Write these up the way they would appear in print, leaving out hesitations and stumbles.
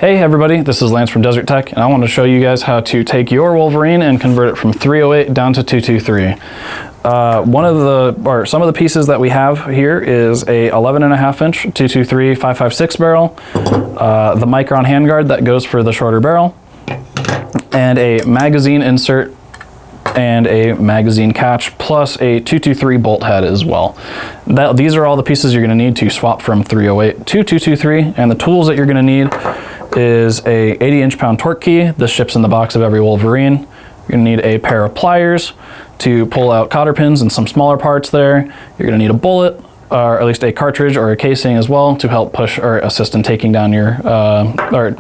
Hey everybody, this is Lance from Desert Tech, and I want to show you guys how to take your Wolverine and convert it from 308 down to 223. Some of the pieces that we have here is a 11.5 inch 223 5.56 barrel, the Micron handguard that goes for the shorter barrel, and a magazine insert and a magazine catch, plus a 223 bolt head as well. These are all the pieces you're going to need to swap from 308 to 223, and the tools that you're going to need is a 80 inch-pound torque key. This ships in the box of every Wolverine. You're going to need a pair of pliers to pull out cotter pins and some smaller parts there. You're going to need a bullet, or at least a cartridge or a casing as well, to help push or assist in taking down your, or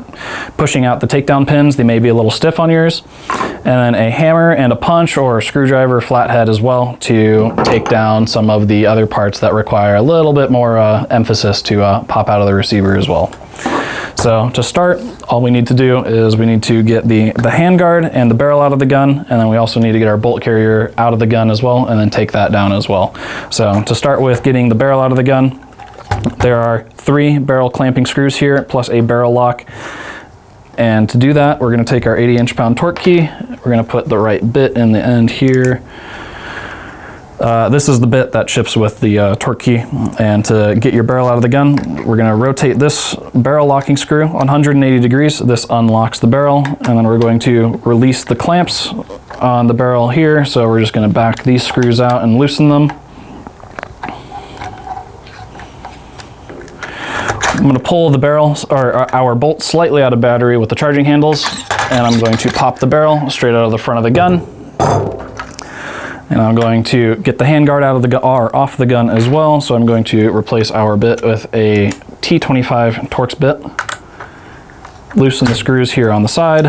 pushing out the takedown pins. They may be a little stiff on yours. And then a hammer and a punch or a screwdriver flathead as well to take down some of the other parts that require a little bit more emphasis to pop out of the receiver as well. So to start, all we need to do is we need to get the handguard and the barrel out of the gun, and then we also need to get our bolt carrier out of the gun as well, and then take that down as well. So to start with getting the barrel out of the gun, there are 3 barrel clamping screws here, plus a barrel lock. And to do that, we're going to take our 80 inch-pound torque key. We're going to put the right bit in the end here. This is the bit that ships with the torque key. And to get your barrel out of the gun, we're going to rotate this barrel locking screw 180 degrees. This unlocks the barrel, and then we're going to release the clamps on the barrel here. So we're just going to back these screws out and loosen them. I'm going to pull the barrel, or our bolt, slightly out of battery with the charging handles, and I'm going to pop the barrel straight out of the front of the gun. And I'm going to get the handguard out of the gun, or off the gun as well. So I'm going to replace our bit with a T25 Torx bit. Loosen the screws here on the side.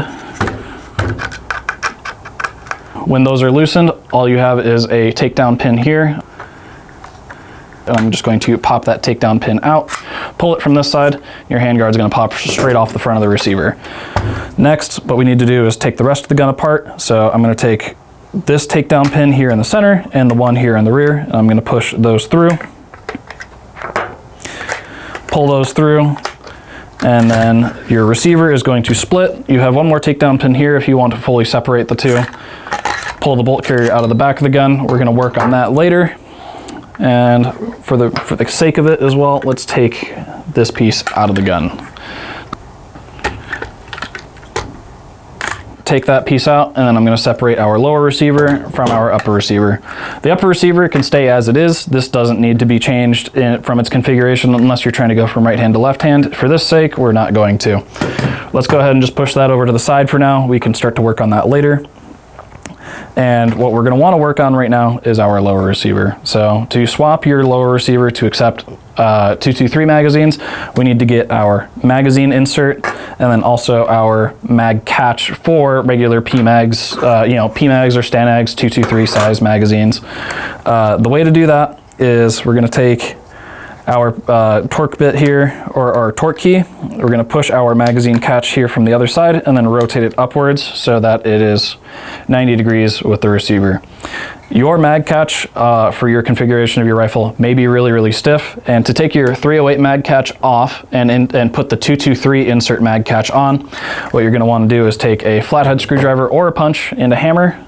When those are loosened, all you have is a takedown pin here. And I'm just going to pop that takedown pin out, pull it from this side. Your handguard's going to pop straight off the front of the receiver. Next, what we need to do is take the rest of the gun apart. So I'm going to take this takedown pin here in the center and the one here in the rear, and I'm going to push those through, pull those through, and then your receiver is going to split. You have one more takedown pin here if you want to fully separate the two. Pull the bolt carrier out of the back of the gun. We're going to work on that later. And for the sake of it as well, let's take this piece out of the gun. Take that piece out, and then I'm going to separate our lower receiver from our upper receiver. The upper receiver can stay as it is. This doesn't need to be changed from its configuration unless you're trying to go from right hand to left hand. For this sake, we're not going to. Let's go ahead and just push that over to the side for now. We can start to work on that later. And what we're going to want to work on right now is our lower receiver. So to swap your lower receiver to accept 223 magazines, we need to get our magazine insert and then also our mag catch for regular PMags, PMags or StanAgs 223 size magazines. The way to do that is we're going to take our torque bit here, or our torque key. We're going to push our magazine catch here from the other side and then rotate it upwards so that it is 90 degrees with the receiver. Your mag catch for your configuration of your rifle may be really, really stiff, and to take your 308 mag catch off and put the 223 insert mag catch on, what you're going to want to do is take a flathead screwdriver or a punch and a hammer,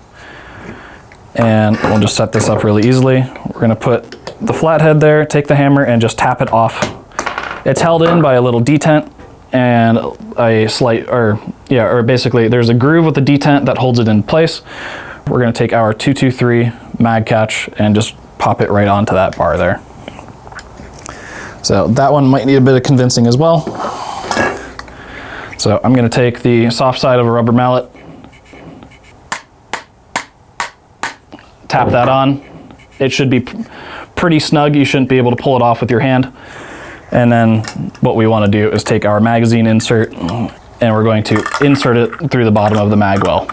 and we'll just set this up really easily. We're going to put the flathead there, take the hammer, and just tap it off. It's held in by a little detent and a slight, or basically there's a groove with the detent that holds it in place. We're going to take our 223 mag catch and just pop it right onto that bar there. So that one might need a bit of convincing as well. So I'm going to take the soft side of a rubber mallet, tap that on. It should be pretty snug. You shouldn't be able to pull it off with your hand. And then what we want to do is take our magazine insert and we're going to insert it through the bottom of the mag well.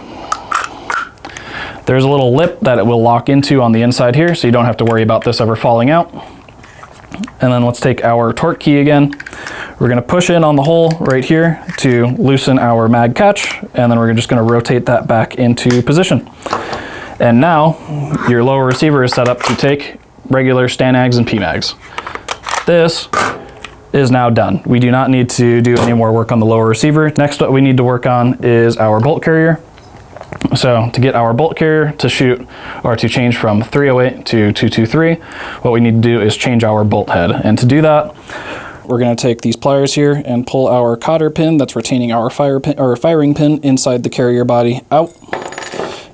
There's a little lip that it will lock into on the inside here, so you don't have to worry about this ever falling out. And then let's take our torque key again. We're going to push in on the hole right here to loosen our mag catch, and then we're just going to rotate that back into position. And now your lower receiver is set up to take regular StanAgs and PMags. This is now done. We do not need to do any more work on the lower receiver. Next, what we need to work on is our bolt carrier. So to get our bolt carrier to shoot or to change from 308 to 223, what we need to do is change our bolt head. And to do that, we're going to take these pliers here and pull our cotter pin that's retaining our firing pin inside the carrier body out.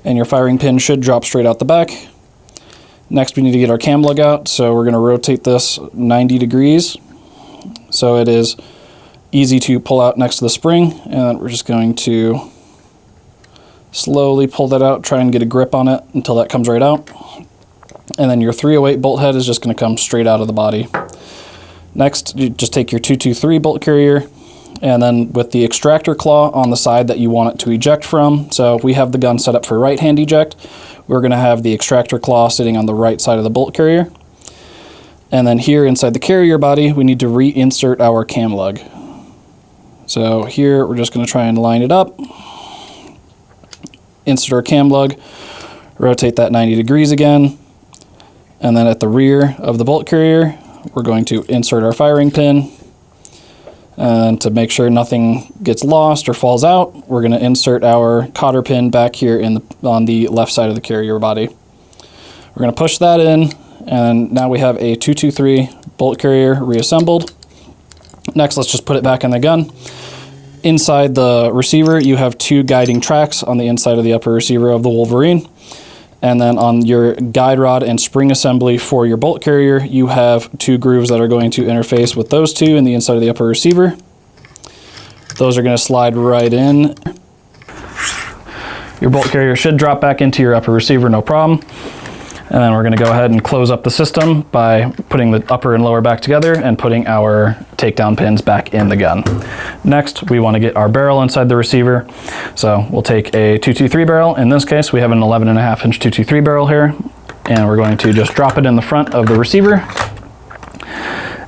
And your firing pin should drop straight out the back. Next, we need to get our cam lug out. So we're going to rotate this 90 degrees so it is easy to pull out next to the spring. And we're just going to slowly pull that out, try and get a grip on it until that comes right out. And then your 308 bolt head is just going to come straight out of the body. Next, you just take your 223 bolt carrier, and then with the extractor claw on the side that you want it to eject from, so we have the gun set up for right-hand eject, we're going to have the extractor claw sitting on the right side of the bolt carrier. And then here inside the carrier body, we need to reinsert our cam lug. So here, we're just going to try and line it up, insert our cam lug, rotate that 90 degrees again, and then at the rear of the bolt carrier, we're going to insert our firing pin, and to make sure nothing gets lost or falls out, we're going to insert our cotter pin back here on the left side of the carrier body. We're going to push that in, and now we have a 223 bolt carrier reassembled. Next, let's just put it back in the gun. Inside the receiver, you have two guiding tracks on the inside of the upper receiver of the Wolverine. And then on your guide rod and spring assembly for your bolt carrier, you have two grooves that are going to interface with those two in the inside of the upper receiver. Those are going to slide right in. Your bolt carrier should drop back into your upper receiver, no problem. And then we're going to go ahead and close up the system by putting the upper and lower back together and putting our takedown pins back in the gun. Next, we want to get our barrel inside the receiver. So we'll take a 223 barrel. In this case, we have an 11.5 inch 223 barrel here. And we're going to just drop it in the front of the receiver.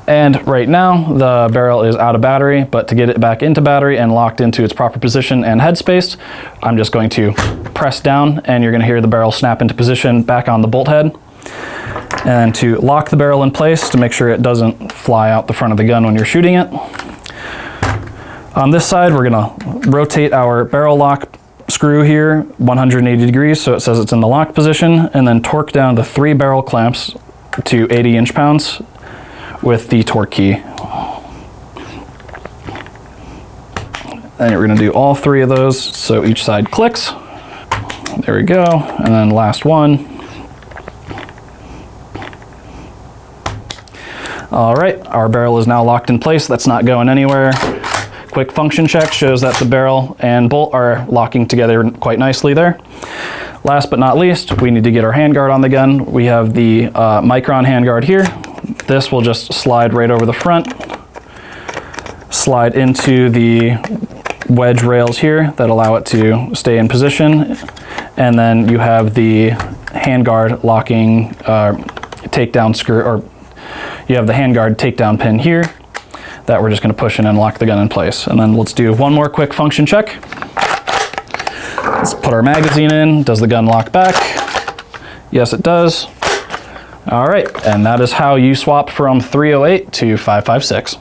And right now, the barrel is out of battery, but to get it back into battery and locked into its proper position and headspace, I'm just going to press down, and you're going to hear the barrel snap into position back on the bolt head. And to lock the barrel in place to make sure it doesn't fly out the front of the gun when you're shooting it. On this side, we're going to rotate our barrel lock screw here 180 degrees so it says it's in the locked position, and then torque down the 3 barrel clamps to 80 inch-pounds with the torque key. And we're going to do all 3 of those so each side clicks. There we go. And then last one. All right, our barrel is now locked in place. That's not going anywhere. Quick function check shows that the barrel and bolt are locking together quite nicely there. Last but not least, we need to get our handguard on the gun. We have the Micron handguard here. This will just slide right over the front, slide into the wedge rails here that allow it to stay in position, and then you have the handguard locking takedown screw, or you have the handguard takedown pin here that we're just going to push in and lock the gun in place. And then let's do one more quick function check. Let's put our magazine in. Does the gun lock back? Yes, it does. All right, and that is how you swap from 308 to 556.